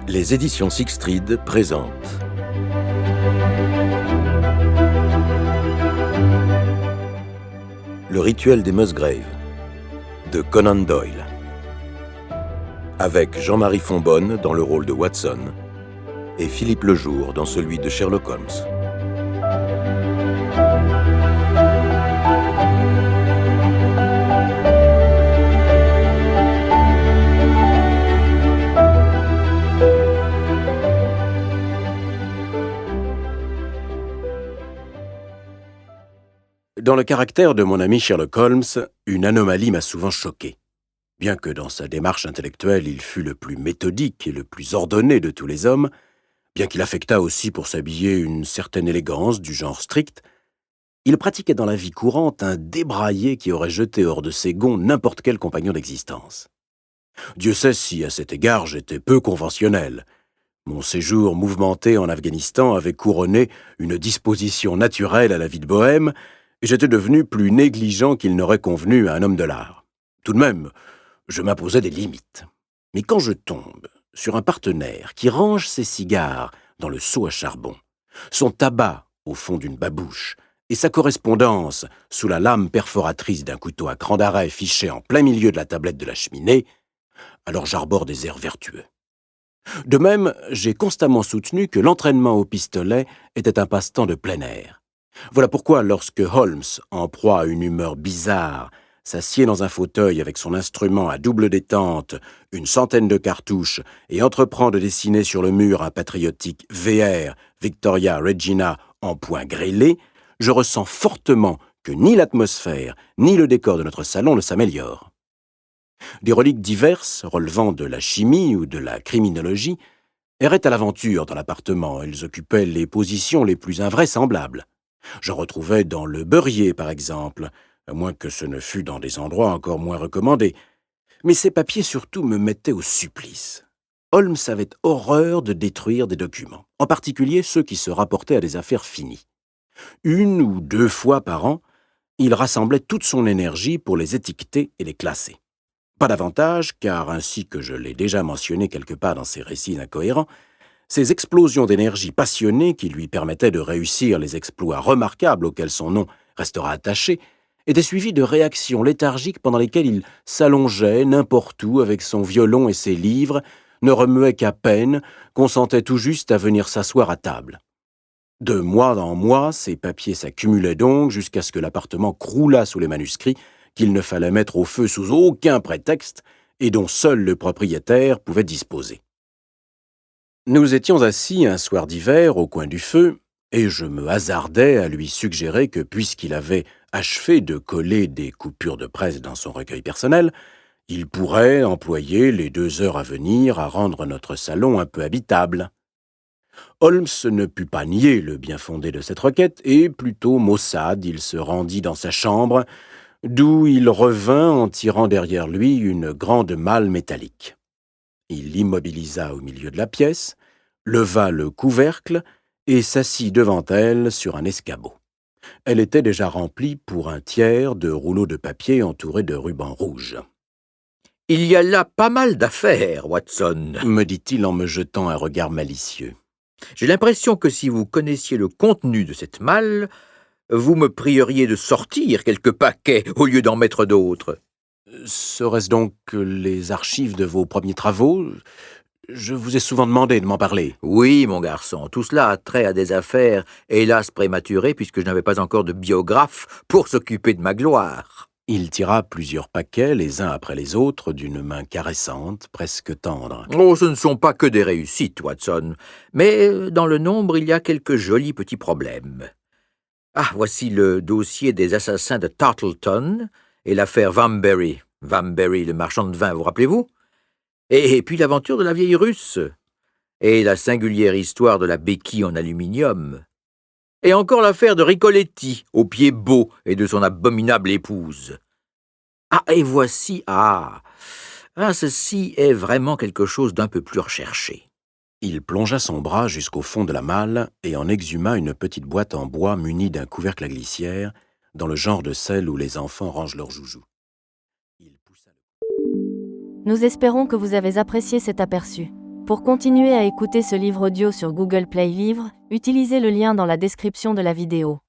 Les éditions Sixtreed présentent Le rituel des Musgraves de Conan Doyle, avec Jean-Marie Fonbonne dans le rôle de Watson et Philippe Lejour dans celui de Sherlock Holmes. Dans le caractère de mon ami Sherlock Holmes, une anomalie m'a souvent choqué. Bien que dans sa démarche intellectuelle il fût le plus méthodique et le plus ordonné de tous les hommes, bien qu'il affectât aussi pour s'habiller une certaine élégance du genre strict, il pratiquait dans la vie courante un débraillé qui aurait jeté hors de ses gonds n'importe quel compagnon d'existence. Dieu sait si, à cet égard, j'étais peu conventionnel. Mon séjour mouvementé en Afghanistan avait couronné une disposition naturelle à la vie de bohème, et j'étais devenu plus négligent qu'il n'aurait convenu à un homme de l'art. Tout de même, je m'imposais des limites. Mais quand je tombe sur un partenaire qui range ses cigares dans le seau à charbon, son tabac au fond d'une babouche et sa correspondance sous la lame perforatrice d'un couteau à cran d'arrêt fiché en plein milieu de la tablette de la cheminée, alors j'arbore des airs vertueux. De même, j'ai constamment soutenu que l'entraînement au pistolet était un passe-temps de plein air. Voilà pourquoi lorsque Holmes, en proie à une humeur bizarre, s'assied dans un fauteuil avec son instrument à double détente, une centaine de cartouches, et entreprend de dessiner sur le mur un patriotique VR Victoria Regina en point grêlé, je ressens fortement que ni l'atmosphère ni le décor de notre salon ne s'améliorent. Des reliques diverses, relevant de la chimie ou de la criminologie, erraient à l'aventure dans l'appartement. Elles occupaient les positions les plus invraisemblables. J'en retrouvais dans le beurrier, par exemple, à moins que ce ne fût dans des endroits encore moins recommandés. Mais ces papiers surtout me mettaient au supplice. Holmes avait horreur de détruire des documents, en particulier ceux qui se rapportaient à des affaires finies. 1 ou 2 fois par an, il rassemblait toute son énergie pour les étiqueter et les classer. Pas davantage, car ainsi que je l'ai déjà mentionné quelque part dans ses récits incohérents, ces explosions d'énergie passionnée qui lui permettaient de réussir les exploits remarquables auxquels son nom restera attaché, étaient suivies de réactions léthargiques pendant lesquelles il s'allongeait n'importe où avec son violon et ses livres, ne remuait qu'à peine, consentait tout juste à venir s'asseoir à table. De mois en mois, ces papiers s'accumulaient donc jusqu'à ce que l'appartement croulât sous les manuscrits qu'il ne fallait mettre au feu sous aucun prétexte et dont seul le propriétaire pouvait disposer. Nous étions assis un soir d'hiver au coin du feu, et je me hasardais à lui suggérer que, puisqu'il avait achevé de coller des coupures de presse dans son recueil personnel, il pourrait employer les 2 heures à venir à rendre notre salon un peu habitable. Holmes ne put pas nier le bien-fondé de cette requête, et plutôt maussade, il se rendit dans sa chambre, d'où il revint en tirant derrière lui une grande malle métallique. Il l'immobilisa au milieu de la pièce, leva le couvercle et s'assit devant elle sur un escabeau. Elle était déjà remplie pour un tiers de rouleaux de papier entourés de rubans rouges. « Il y a là pas mal d'affaires, Watson, » me dit-il en me jetant un regard malicieux. « J'ai l'impression que si vous connaissiez le contenu de cette malle, vous me prieriez de sortir quelques paquets au lieu d'en mettre d'autres. » Serait-ce donc les archives de vos premiers travaux ? Je vous ai souvent demandé de m'en parler. Oui, mon garçon, tout cela a trait à des affaires, hélas prématurées, puisque je n'avais pas encore de biographe pour s'occuper de ma gloire. Il tira plusieurs paquets, les uns après les autres, d'une main caressante, presque tendre. Oh, ce ne sont pas que des réussites, Watson, mais dans le nombre, il y a quelques jolis petits problèmes. Ah, voici le dossier des assassins de Tartleton et l'affaire Vamberry. Vamberry, le marchand de vin, vous rappelez-vous ? Et puis l'aventure de la vieille Russe, et la singulière histoire de la béquille en aluminium, et encore l'affaire de Ricoletti, aux pieds beaux, et de son abominable épouse. Ah, et voici, ceci est vraiment quelque chose d'un peu plus recherché. Il plongea son bras jusqu'au fond de la malle et en exhuma une petite boîte en bois munie d'un couvercle à glissière, dans le genre de celle où les enfants rangent leurs joujoux. Nous espérons que vous avez apprécié cet aperçu. Pour continuer à écouter ce livre audio sur Google Play Livres, utilisez le lien dans la description de la vidéo.